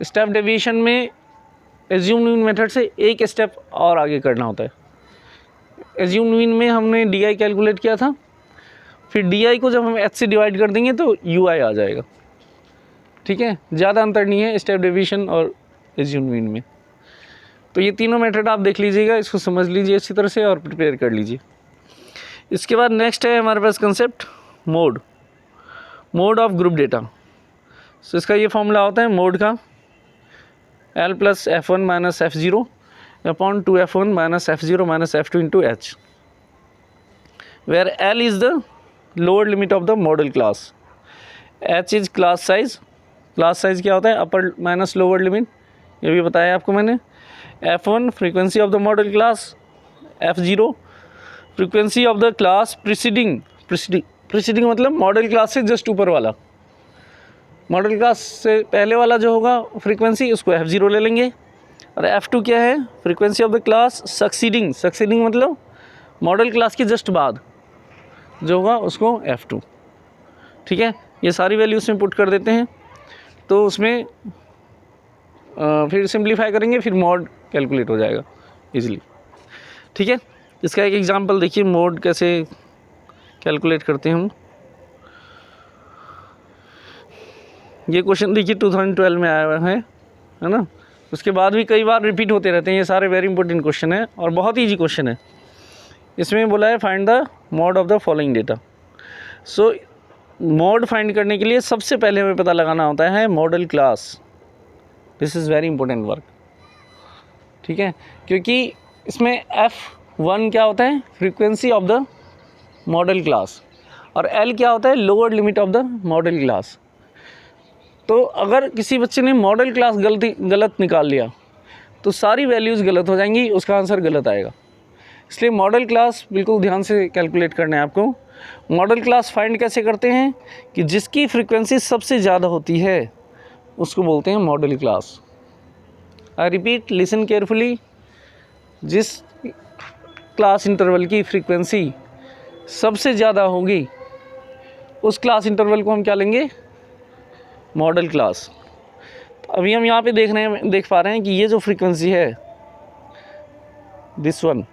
स्टेप डेविएशन में एज्यूम मीन मेथड से एक स्टेप और आगे करना होता है। एज्यूम मीन में हमने DI कैलकुलेट किया था, फिर DI को जब हम H से डिवाइड कर देंगे तो UI आ जाएगा। ठीक है, ज़्यादा अंतर नहीं है स्टेप डेविएशन और एज्यूम मीन में। तो ये तीनों मेथड आप देख लीजिएगा, इसको समझ लीजिए अच्छी तरह से और प्रिपेयर कर लीजिए। इसके बाद नेक्स्ट है हमारे पास concept mode, mode of group data. So इसका ये फॉर्मूला होता है मोड का, L plus F1 minus F0 upon 2F1 minus F0 minus F2 into H, where L is the lower limit of the model class, H is class size. Class size क्या होता है? अपर माइनस लोअर लिमिट, ये भी बताया आपको मैंने। F1 frequency of the model class, F0 frequency of the class preceding, preceding मतलब मॉडल क्लास से जस्ट ऊपर वाला, मॉडल क्लास से पहले वाला जो होगा फ्रीक्वेंसी उसको F0 ले लेंगे। और F2 क्या है? Frequency of the class succeeding, succeeding मतलब मॉडल क्लास के जस्ट बाद जो होगा उसको F2। ठीक है, ये सारी वैल्यू उसमें पुट कर देते हैं, तो उसमें फिर सिंप्लीफाई करेंगे, फिर मॉड कैलकुलेट हो जाएगा इजीली। ठीक है, इसका एक एग्जांपल देखिए, मोड कैसे कैलकुलेट करते हैं हम। ये क्वेश्चन देखिए 2012 में आया हुआ है ना, उसके बाद भी कई बार रिपीट होते रहते हैं। ये सारे वेरी इंपॉर्टेंट क्वेश्चन है और बहुत ईजी क्वेश्चन है। इसमें बोला है find the mode of the following data. So mod find करने के लिए सबसे पहले हमें पता लगाना होता है model class. This is very important work. ठीक है, क्योंकि इसमें F1 क्या होता है? Frequency of the model class, और L क्या होता है? Lower limit of the model class. तो अगर किसी बच्चे ने मॉडल क्लास गलत निकाल लिया तो सारी वैल्यूज़ गलत हो जाएंगी, उसका आंसर गलत आएगा। इसलिए मॉडल क्लास बिल्कुल ध्यान से कैलकुलेट करना है आपको। मॉडल क्लास फाइंड कैसे करते हैं कि जिसकी फ्रीक्वेंसी सबसे ज़्यादा होती है उसको बोलते हैं model class. I repeat, listen carefully, जिस क्लास इंटरवल की फ्रीक्वेंसी सबसे ज़्यादा होगी उस क्लास इंटरवल को हम क्या लेंगे? Model class. तो अभी हम यहाँ पे देख पा रहे हैं कि ये जो फ्रीक्वेंसी है दिस वन,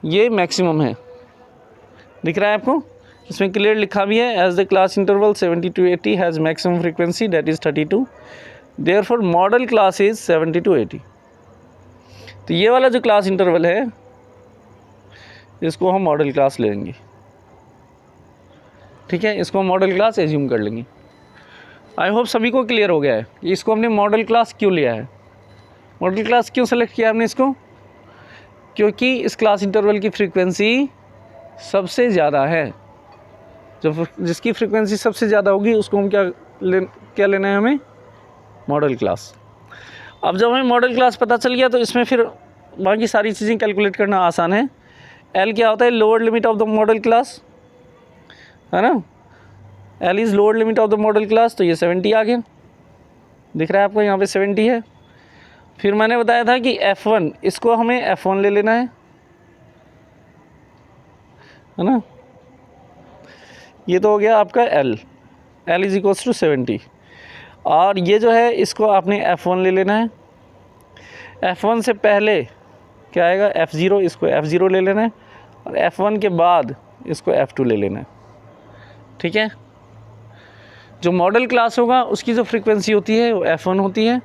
ये मैक्सिमम है, दिख रहा है आपको? इसमें क्लियर लिखा भी है, as the class interval 70 to 80 has maximum frequency that is 32, therefore modal class is 70 to 80। तो ये वाला जो क्लास इंटरवल है इसको हम मॉडल क्लास लेंगे। ठीक है, इसको हम मॉडल क्लास एज्यूम कर लेंगे। आई होप सभी को क्लियर हो गया है कि इसको हमने मॉडल क्लास क्यों लिया है। मॉडल क्लास क्यों सेलेक्ट किया हमने इसको, क्योंकि इस क्लास इंटरवल की फ्रीक्वेंसी सबसे ज़्यादा है। जो जिसकी फ्रीक्वेंसी सबसे ज़्यादा होगी उसको हम क्या लेना है हमें, मॉडल क्लास। अब जब हमें मॉडल क्लास पता चल गया तो इसमें फिर बाकी सारी चीज़ें कैलकुलेट करना आसान है। एल क्या होता है, lower limit of the model class, है ना। L is lower limit of the model class, तो ये 70 आ गया, दिख रहा है आपको यहाँ पे 70 है। फिर मैंने बताया था कि F1 इसको हमें F1 ले लेना है ना। ये तो हो गया आपका L इज इक्वल्स टू 70, और ये जो है इसको आपने F1 ले लेना है। F1 से पहले क्या आएगा, F0, इसको F0 ले लेना है, और F1 के बाद इसको F2 ले लेना है, ठीक है। जो मॉडल क्लास होगा उसकी जो फ्रीक्वेंसी होती है वो F1 होती है।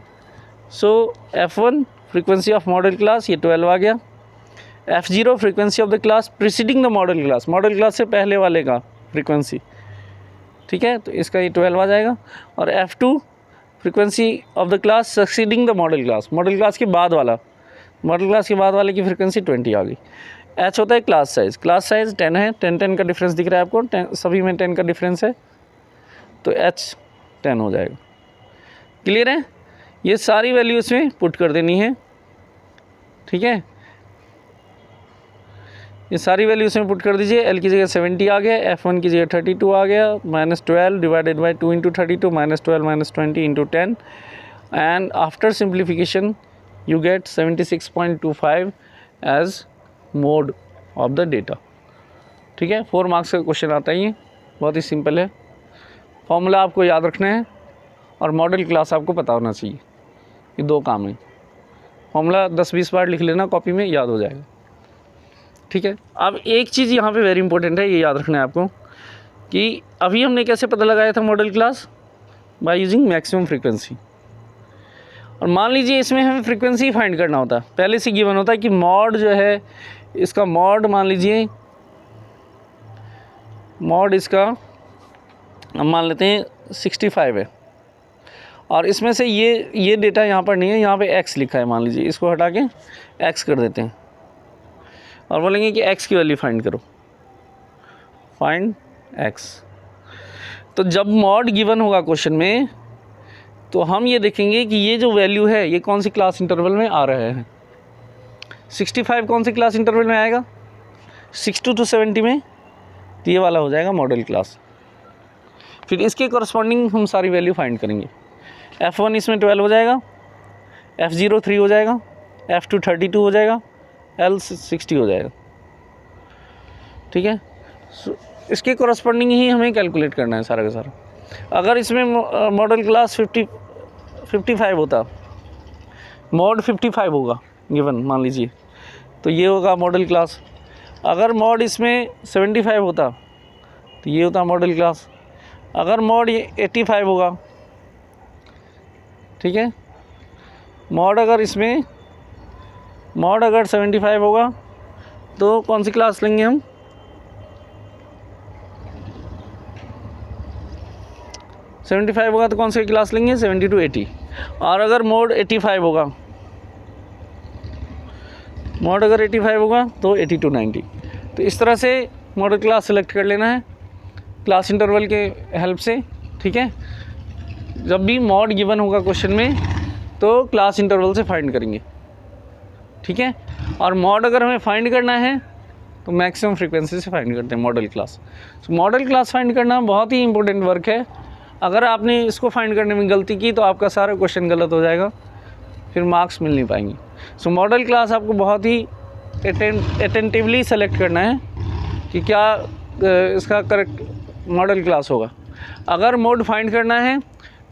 सो F1 frequency of model class, ये 12 आ गया। F0 frequency of the class preceding the model class, model class से पहले वाले का फ्रीक्वेंसी, ठीक है, तो इसका ये 12 आ जाएगा। और F2 frequency of the class succeeding the model class, model class के बाद वाला, मॉडल क्लास के बाद वाले की फ्रीक्वेंसी 20 आ गई। H होता है क्लास साइज़, क्लास साइज़ 10 है, 10 का डिफरेंस दिख रहा है आपको, 10 सभी में 10 का डिफरेंस है, तो H 10 हो जाएगा। क्लियर है, ये सारी वैल्यू इसमें पुट कर देनी है, ठीक है। ये सारी वैल्यू इसमें पुट कर दीजिए। L की जगह 70 आ गया, F1 की जगह 32 आ गया, -12 divided by 2 into 32, -12 -20 into 10, and after simplification you get 76.25 as mode of the data, ठीक है। 4 मार्क्स का क्वेश्चन आता है, ये बहुत ही सिंपल है। फॉर्मूला आपको याद रखना है और मॉडल क्लास आपको पता होना चाहिए, ये 2 काम है। फॉर्मूला 10-20 बार लिख लेना कॉपी में, याद हो जाएगा, ठीक है। अब एक चीज़ यहाँ पे वेरी इंपॉर्टेंट है, ये याद रखना है आपको कि अभी हमने कैसे पता लगाया था model class, by using maximum frequency. और मान लीजिए इसमें हमें फ्रीक्वेंसी फाइंड करना होता है, पहले से गिवन होता है कि मॉड जो है इसका मॉड, मान लीजिए मॉड इसका हम मान लेते हैं 65 है, और इसमें से ये डेटा यहाँ पर नहीं है, यहाँ पे x लिखा है, मान लीजिए इसको हटा के x कर देते हैं और बोलेंगे कि x की वैल्यू फाइंड करो, फाइंड x। तो जब मॉड गिवन होगा क्वेश्चन में तो हम ये देखेंगे कि ये जो वैल्यू है ये कौन सी क्लास इंटरवल में आ रहे हैं। 65 कौन सी क्लास इंटरवल में आएगा, 60 to 70 में, तो ये वाला हो जाएगा मॉडल क्लास। फिर इसके कॉरस्पॉन्डिंग हम सारी वैल्यू फाइंड करेंगे। F1 इसमें 12 हो जाएगा, F0 3 हो जाएगा, F2 32 हो जाएगा, L 60 हो जाएगा, ठीक है। इसके कॉरस्पॉन्डिंग ही हमें कैलकुलेट करना है सारा का सारा। अगर इसमें मॉडल क्लास 55 होता, मॉड 55 होगा गिवन मान लीजिए, तो ये होगा मॉडल क्लास। अगर मॉड इसमें 75 होता तो ये होता मॉडल क्लास। अगर मॉड 85 होगा, ठीक है, मॉड अगर 75 होगा तो कौन सी क्लास लेंगे हम, सेवेंटी 75 होगा तो कौन सी क्लास लेंगे, 70 to 80। और अगर मोड 85 होगा, मोड अगर 85 होगा तो 80 to 90। तो इस तरह से मॉडल क्लास सेलेक्ट कर लेना है क्लास इंटरवल के हेल्प से, ठीक है। जब भी मॉड गिवन होगा क्वेश्चन में तो क्लास इंटरवल से फाइंड करेंगे, ठीक है। और मॉड अगर हमें फाइंड करना है तो मैक्सिमम फ्रीक्वेंसी से फाइंड करते हैं मॉडल क्लास। तो मॉडल क्लास फाइंड करना बहुत ही इंपॉर्टेंट वर्क है। अगर आपने इसको फाइंड करने में गलती की तो आपका सारा क्वेश्चन गलत हो जाएगा, फिर मार्क्स मिल नहीं पाएंगे। सो मॉडल क्लास आपको बहुत ही अटेंटिवली सेलेक्ट करना है कि क्या इसका करेक्ट मॉडल क्लास होगा। अगर मोड फाइंड करना है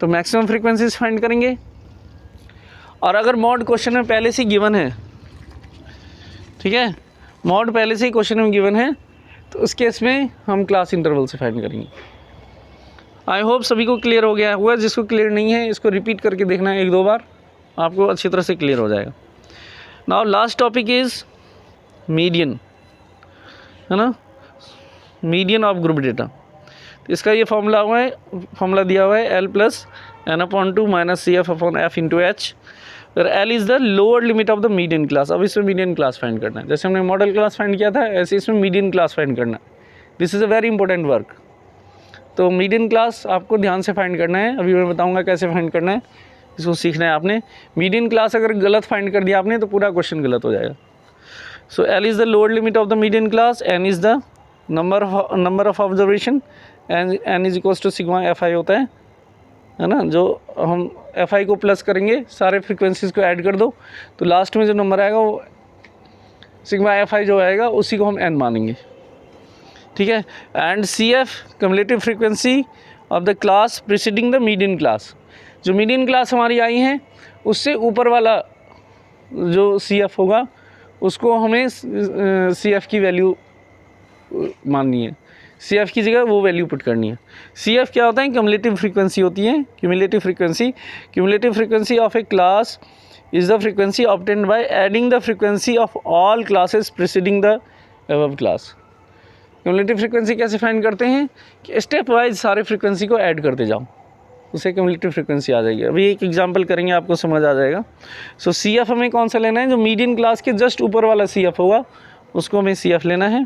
तो मैक्सिमम फ्रीक्वेंसीज फाइंड करेंगे, और अगर मोड क्वेश्चन में पहले से गिवन है, ठीक है, मोड पहले से ही क्वेश्चन में गिवन है, तो उस केस में हम क्लास इंटरवल से फाइंड करेंगे। आई होप सभी को क्लियर हो गया होगा। जिसको क्लियर नहीं है इसको रिपीट करके देखना है 1-2 बार, आपको अच्छी तरह से क्लियर हो जाएगा। Now last topic is median, है ना, मीडियन ऑफ ग्रुप डेटा। तो इसका ये फॉर्मूला दिया हुआ है L+N/2 - CF/F × H, और L is the lower limit of the median class. अब इसमें मीडियन क्लास फाइंड करना है, जैसे हमने मॉडल क्लास फाइंड किया था ऐसे इसमें मीडियन क्लास फाइंड करना है। This is a very important work. तो मीडियन क्लास आपको ध्यान से फाइंड करना है, अभी मैं बताऊंगा कैसे फाइंड करना है, इसको सीखना है आपने। मीडियन क्लास अगर गलत फाइंड कर दिया आपने तो पूरा क्वेश्चन गलत हो जाएगा। So L is the lower limit of the median class, N is the number of observation, N is equals to sigma FI होता है ना। जो हम FI को प्लस करेंगे, सारे फ्रिक्वेंसीज़ को ऐड कर दो तो लास्ट में जो नंबर आएगा वो सिग्मा FI जो आएगा उसी को हम N मानेंगे, ठीक है। And CF cumulative frequency of the class preceding the median class, जो मीडियन क्लास हमारी आई है उससे ऊपर वाला जो CF होगा उसको हमें CF की वैल्यू माननी है, CF की जगह वो वैल्यू पुट करनी है। CF क्या होता है? कम्युलेटिव फ्रीक्वेंसी होती है, cumulative frequency of A class is the frequency obtained by adding the frequency of all classes preceding the above class. Cumulative frequency कैसे फाइंड करते हैं कि स्टेप वाइज सारे फ्रीक्वेंसी को ऐड करते जाओ, उसे क्यूमुलेटिव फ्रीक्वेंसी आ जाएगी। अभी एक एग्जांपल करेंगे आपको समझ आ जाएगा। सो CF हमें कौन सा लेना है? जो मीडियन क्लास के जस्ट ऊपर वाला CF होगा उसको हमें CF लेना है।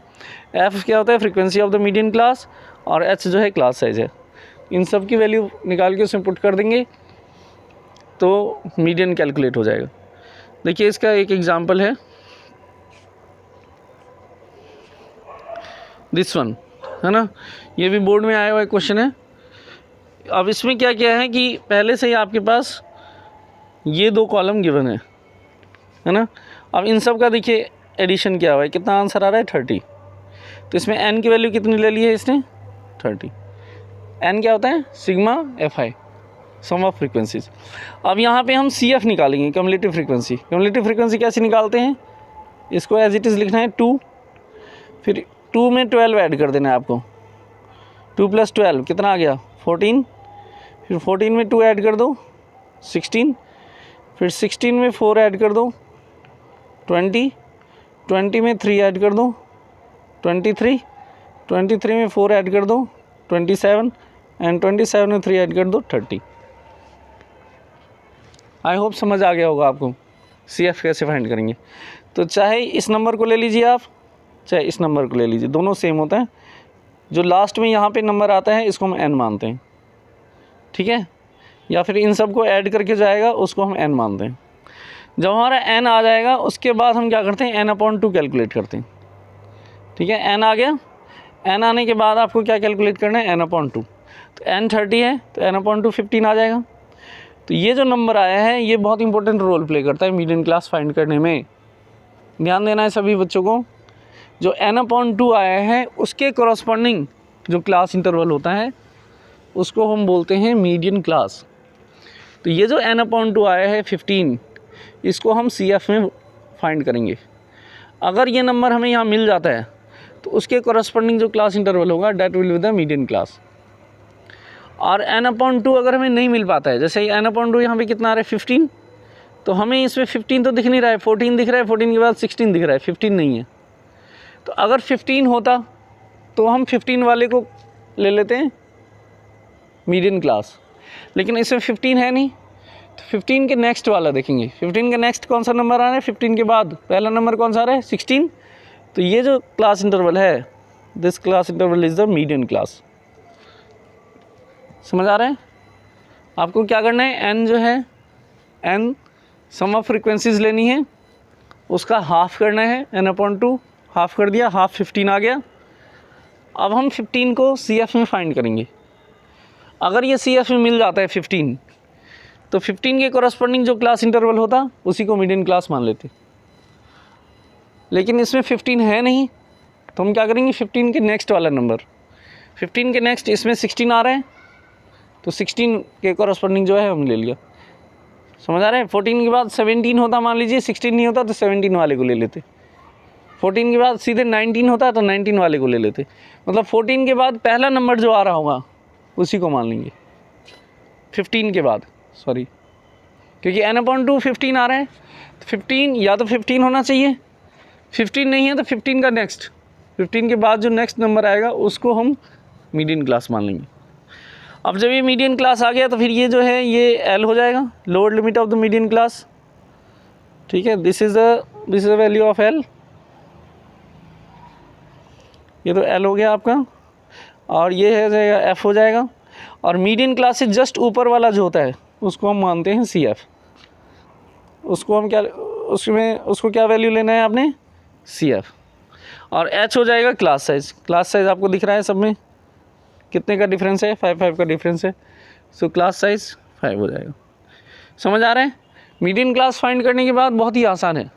F क्या होता है? Frequency of the median class, और H जो है क्लास साइज है। इन सब की वैल्यू निकाल के उसमें पुट कर देंगे तो मीडियन कैलकुलेट हो जाएगा। देखिए इसका एक एग्जांपल है दिस वन, है ना, ये भी बोर्ड में आया हुआ क्वेश्चन है। अब इसमें क्या क्या है कि पहले से ही आपके पास ये दो कॉलम गिवन है ना। अब इन सब का देखिए एडिशन क्या हुआ है, कितना आंसर आ रहा है 30। तो इसमें N की वैल्यू कितनी ले ली है इसने? 30। N क्या होता है? Sigma FI, sum of frequencies. अब यहाँ पे हम CF निकालेंगे, कम्युलेटिव फ्रीक्वेंसी। कम्युलेटिव फ्रीक्वेंसी कैसे निकालते हैं? इसको एज इट इज़ लिखना है 2, फिर 2 में 12 ऐड कर देना है आपको। 2 + 12 कितना आ गया? 14। फिर 14 में 2 ऐड कर दो 16, फिर 16 में 4 ऐड कर दो 20, 20 में 3 ऐड कर दो 23, 23 में 4 ऐड कर दो 27, एंड 27 में 3 ऐड कर दो 30। आई होप समझ आ गया होगा आपको CF कैसे फाइंड करेंगे। तो चाहे इस नंबर को ले लीजिए आप, चाहे इस नंबर को ले लीजिए, दोनों सेम होता है। जो लास्ट में यहाँ पे नंबर आता है इसको हम N मानते हैं, ठीक है, या फिर इन सब को ऐड करके जाएगा उसको हम N मानते हैं। जब हमारा N आ जाएगा उसके बाद हम क्या करते हैं? N/2 कैलकुलेट करते हैं, ठीक है। N आ गया, N आने के बाद आपको क्या कैलकुलेट करना है? N/2। तो N 30 है तो N/2 15 आ जाएगा। तो ये जो नंबर आया है ये बहुत इंपॉर्टेंट रोल प्ले करता है मीडियन क्लास फाइंड करने में। ध्यान देना है सभी बच्चों को। जो N/2 आया है उसके कॉरस्पॉन्डिंग जो क्लास इंटरवल होता है उसको हम बोलते हैं मीडियन क्लास। तो ये जो N/2 आया है 15, इसको हम CF में फाइंड करेंगे। अगर ये नंबर हमें यहाँ मिल जाता है तो उसके कॉरस्पॉन्डिंग जो क्लास इंटरवल होगा that will be the median class. और N/2 अगर हमें नहीं मिल पाता है, जैसे N/2 यहाँ पे कितना आ रहा है 15, तो हमें इसमें 15 तो दिख नहीं रहा है, 14 दिख रहा है, 14 के बाद 16 दिख रहा है, 15 नहीं है। तो अगर 15 होता तो हम 15 वाले को ले लेते हैं मीडियन क्लास, लेकिन इसमें 15 है नहीं, तो 15 के नेक्स्ट वाला देखेंगे। 15 के नेक्स्ट कौन सा नंबर आ रहा है? 15 के बाद पहला नंबर कौन सा आ रहा है? 16। तो ये जो क्लास इंटरवल है, this class interval is the median class. समझ आ रहा है? आपको क्या करना है? N जो है, N सम ऑफ फ्रीक्वेंसीज लेनी है, उसका हाफ करना है। N/2 हाफ कर दिया, हाफ 15 आ गया। अब हम 15 को CF में फाइंड करेंगे। अगर ये CF में मिल जाता है 15, तो 15 के कॉरस्पॉन्डिंग जो क्लास इंटरवल होता उसी को मीडियन क्लास मान लेते। लेकिन इसमें 15 है नहीं, तो हम क्या करेंगे? 15 के नेक्स्ट वाला नंबर, 15 के नेक्स्ट इसमें 16 आ रहा है, तो 16 के कॉरस्पॉन्डिंग जो है हम ले लिया। समझ आ रहा है? 14 के बाद 17 होता, मान लीजिए 16 नहीं होता तो 17 वाले को ले लेते। 14 के बाद सीधे 19 होता तो 19 वाले को ले लेते। मतलब 14 के बाद पहला नंबर जो आ रहा होगा उसी को मान लेंगे 15 के बाद, सॉरी, क्योंकि N/2 15 आ रहा है, तो 15 या तो 15 होना चाहिए, 15 नहीं है तो 15 का नेक्स्ट, 15 के बाद जो नेक्स्ट नंबर आएगा उसको हम मीडियन क्लास मान लेंगे। अब जब ये मीडियन क्लास आ गया तो फिर ये जो है ये एल हो जाएगा, lower limit of the median class. ठीक है, this is the value of L. ये तो एल हो गया आपका, और ये है जाएगा एफ हो जाएगा। और मीडियन क्लास से जस्ट ऊपर वाला जो होता है उसको हम मानते हैं सी एफ। उसको हम क्या, उसको क्या वैल्यू लेना है आपने, सी एफ। और एच हो जाएगा क्लास साइज। क्लास साइज आपको दिख रहा है सब में कितने का डिफरेंस है, 5 का डिफरेंस है। सो क्लास साइज 5 हो जाएगा। समझ आ रहा है? मीडियन क्लास फाइंड करने के बाद बहुत ही आसान है,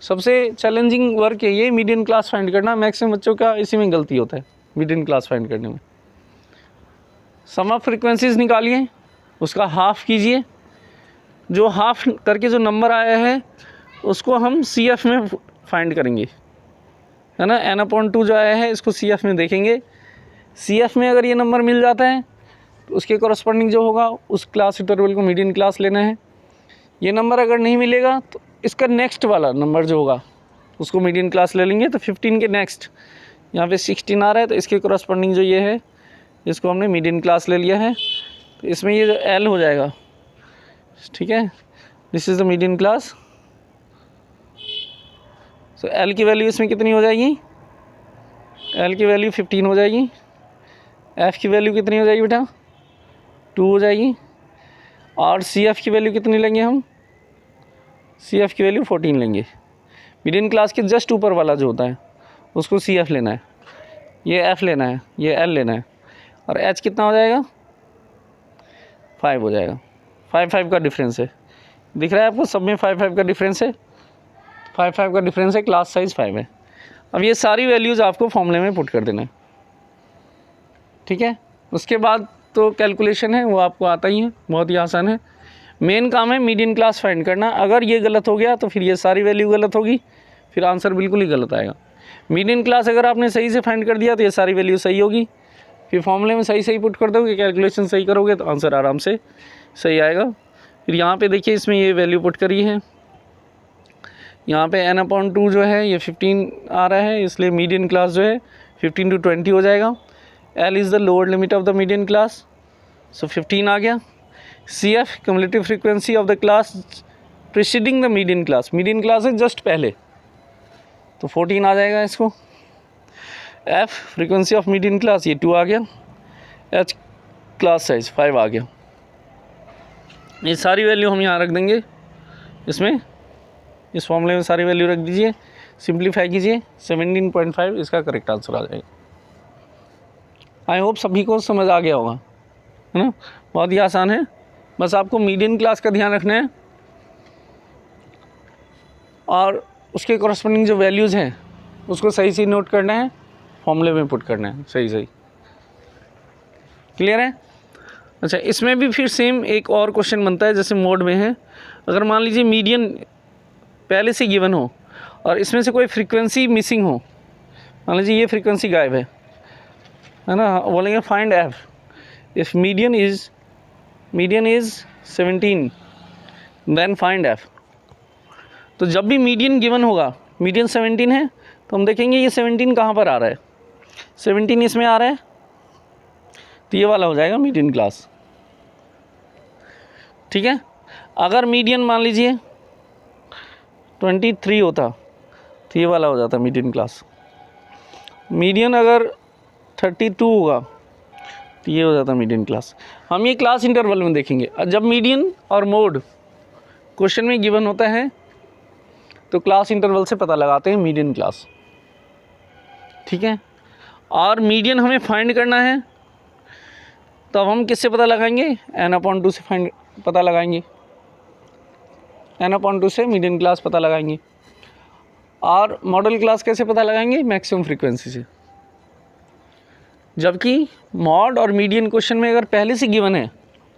सबसे चैलेंजिंग वर्क है ये मीडियन क्लास फाइंड करना। मैक्सिमम बच्चों का इसी में गलती होता है मीडियन क्लास फाइंड करने में। सम ऑफ फ्रीक्वेंसीज निकालिए, उसका हाफ कीजिए, जो हाफ करके जो नंबर आया है उसको हम सी एफ में फाइंड करेंगे, है ना। n/2 जो आया है इसको सी एफ में देखेंगे। सी एफ में अगर ये नंबर मिल जाता है तो उसके कॉरस्पॉन्डिंग जो होगा उस क्लास इंटरवल को मीडियन क्लास लेना है। ये नंबर अगर नहीं मिलेगा तो इसका नेक्स्ट वाला नंबर जो होगा उसको मीडियन क्लास ले लेंगे। तो 15 के नेक्स्ट यहाँ पे 16 आ रहा है तो इसके कॉरस्पॉन्डिंग जो ये है इसको हमने मीडियन क्लास ले लिया है। तो इसमें ये जो एल हो जाएगा, ठीक है, this is the median class. So L की वैल्यू इसमें कितनी हो जाएगी, एल की वैल्यू 15 हो जाएगी। एफ़ की वैल्यू कितनी हो जाएगी बेटा, 2 हो जाएगी। और सी एफ़ की वैल्यू कितनी लेंगे हम, सी एफ़ की वैल्यू 14 लेंगे। मीडियन क्लास के जस्ट ऊपर वाला जो होता है उसको सी एफ़ लेना है, ये एफ़ लेना है, ये एल लेना है। और एच कितना हो जाएगा, 5 हो जाएगा। 5 का डिफरेंस है, दिख रहा है आपको सब में 5 का डिफरेंस है, 5 का डिफरेंस है, क्लास साइज़ 5 है। अब ये सारी वैल्यूज़ आपको फॉर्मूले में पुट कर देना है, ठीक है। उसके बाद तो कैलकुलेशन है वो आपको आता ही है, बहुत ही आसान है। मेन काम है मीडियन क्लास फाइंड करना। अगर ये गलत हो गया तो फिर ये सारी वैल्यू गलत होगी, फिर आंसर बिल्कुल ही गलत आएगा। मीडियन क्लास अगर आपने सही से फाइंड कर दिया तो ये सारी वैल्यू सही होगी, फिर फॉर्मूले में सही पुट कर दोगे, कैलकुलेशन सही करोगे तो आंसर आराम से सही आएगा। फिर यहाँ पे देखिए इसमें ये वैल्यू पुट करी है, यहाँ पे n/2 जो है ये 15 आ रहा है, इसलिए मीडियन क्लास जो है 15 to 20 हो जाएगा। L is the lower limit of the median class, so 15 आ गया। C F cumulative frequency of the class preceding the median class, median class है जस्ट पहले, तो 14 आ जाएगा इसको। F frequency of median class ये 2 आ गया। एच क्लास साइज 5 आ गया। ये सारी वैल्यू हम यहाँ रख देंगे, इसमें इस फॉर्मूले में सारी वैल्यू रख दीजिए, सिंप्लीफाई कीजिए, 17.5 इसका करेक्ट आंसर आ जाएगा। आई होप सभी को समझ आ गया होगा, है ना। बहुत ही आसान है, बस आपको मीडियन क्लास का ध्यान रखना है और उसके कॉरस्पॉन्डिंग जो वैल्यूज़ हैं उसको सही से नोट करना है, फॉर्मूले में पुट करना है सही। क्लियर है? अच्छा, इसमें भी फिर सेम एक और क्वेश्चन बनता है जैसे मोड में है। अगर मान लीजिए मीडियन पहले से गिवन हो और इसमें से कोई फ्रीक्वेंसी मिसिंग हो, मान लीजिए ये फ्रीक्वेंसी गायब है ना, बोलेंगे find F if median is 17 then find F. तो जब भी मीडियन गिवन होगा, मीडियन 17 है तो हम देखेंगे ये 17 कहाँ पर आ रहा है, 17 इसमें आ रहा है तो ये वाला हो जाएगा मीडियन क्लास, ठीक है। अगर मीडियन मान लीजिए 23 होता तो ये वाला हो जाता मीडियन क्लास। मीडियन अगर 32 होगा तो ये हो जाता मीडियन क्लास। हम ये क्लास इंटरवल में देखेंगे। जब मीडियन और मोड क्वेश्चन में गिवन होता है तो क्लास इंटरवल से पता लगाते हैं मीडियन क्लास, ठीक है। और मीडियन हमें फाइंड करना है तो अब हम किससे पता लगाएंगे, n/2 से पता लगाएंगे, n/2 से मीडियन क्लास पता लगाएंगे। और मॉडल क्लास कैसे पता लगाएंगे, मैक्सिमम फ्रीक्वेंसी से। जबकि मॉड और मीडियन क्वेश्चन में अगर पहले से गिवन है,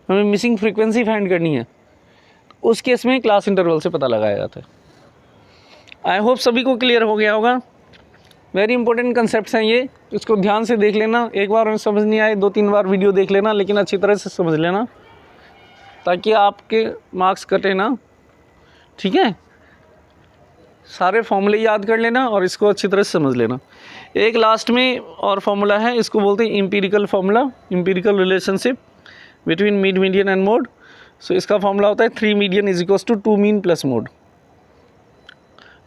हमें मिसिंग फ्रीक्वेंसी फाइंड करनी है, तो उस केस में क्लास इंटरवल से पता लगाया जाता है। आई होप सभी को क्लियर हो गया होगा। वेरी इंपॉर्टेंट कंसेप्ट्स हैं ये, इसको ध्यान से देख लेना। एक बार में समझ नहीं आए 2-3 बार वीडियो देख लेना, लेकिन अच्छी तरह से समझ लेना ताकि आपके मार्क्स कटे ना, ठीक है। सारे फॉर्मूले याद कर लेना और इसको अच्छी तरह से समझ लेना। एक लास्ट में और फॉर्मूला है, इसको बोलते हैं empirical formula, empirical relationship between mean, median and mode. So इसका फॉर्मूला होता है 3 median is equals to 2 mean plus mode.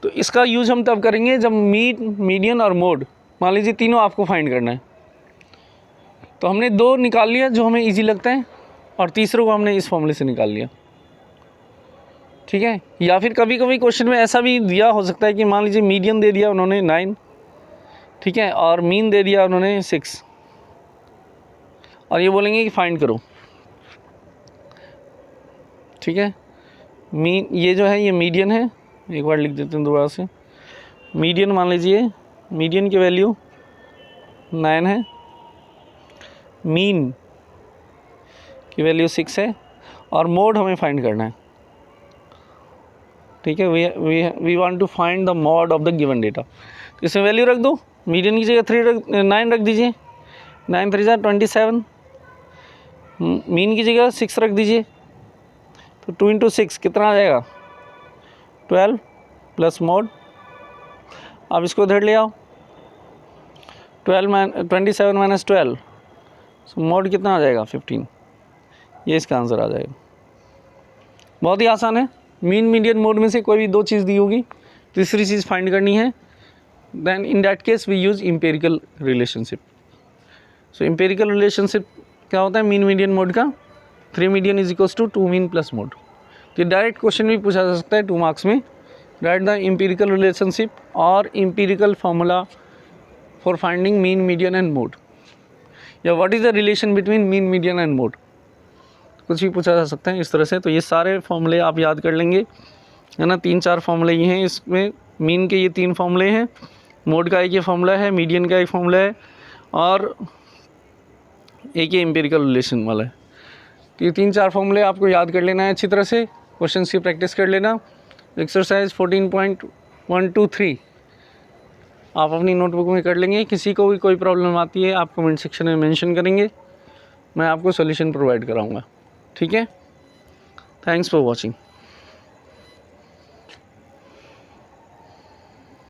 तो इसका यूज़ हम तब करेंगे जब मीन, मीडियन और मोड मान लीजिए तीनों आपको फाइंड करना है। तो हमने 2 निकाल लिया जो हमें इजी लगता है और तीसरे को हमने इस फॉर्मूले से निकाल लिया, ठीक है। या फिर कभी कभी क्वेश्चन में ऐसा भी दिया हो सकता है कि मान लीजिए मीडियन दे दिया उन्होंने 9, ठीक है, और मीन दे दिया उन्होंने 6 और ये बोलेंगे कि फाइंड करो, ठीक है। मीन ये जो है ये मीडियन है, एक बार लिख देते हैं दोबारा से। मीडियन मान लीजिए, मीडियन की वैल्यू 9 है, मीन की वैल्यू 6 है और मोड हमें फाइंड करना है, ठीक है। We want to find the mode of the given data. तो इसमें वैल्यू रख दो, मीडियन की जगह 9 रख दीजिए, 9 3 जा 27, मीन की जगह 6 रख दीजिए, तो 2 × 6 कितना आ जाएगा 12 प्लस मोड। अब इसको इधर ले आओ, 27 माइनस 12, सो मोड कितना आ जाएगा 15। ये इसका आंसर आ जाएगा। बहुत ही आसान है। मीन, मीडियन, मोड में से कोई भी 2 चीज़ दी होगी, तीसरी चीज़ फाइंड करनी है, then in that case we use empirical relationship. So empirical relationship क्या होता है मीन, मीडियन, मोड का? 3 median is equals to 2 mean plus mode. तो डायरेक्ट क्वेश्चन भी पूछा जा सकता है 2 मार्क्स में, राइट द एम्पिरिकल रिलेशनशिप और empirical formula for finding mean, median and mode, या what is the relation between mean, median and mode, कुछ भी पूछा जा सकता है इस तरह से। तो ये सारे फॉर्मूले आप याद कर लेंगे, है ना। 3-4 फॉर्मूले ये हैं इसमें, मीन के ये 3 फॉर्मूले हैं, मोड का एक ये फॉर्मूला है, मीडियन का एक फॉर्मूला है और एक ये एम्पिरिकल रिलेशन वाला है। तो ये 3-4 फॉर्मूले आपको याद कर लेना है अच्छी तरह से, क्वेश्चन की प्रैक्टिस कर लेना। एक्सरसाइज 14.123 आप अपनी नोटबुक में कर लेंगे। किसी को भी कोई प्रॉब्लम आती है आप कमेंट सेक्शन में मेंशन करेंगे, मैं आपको सॉल्यूशन प्रोवाइड कराऊंगा, ठीक है। Thanks for watching.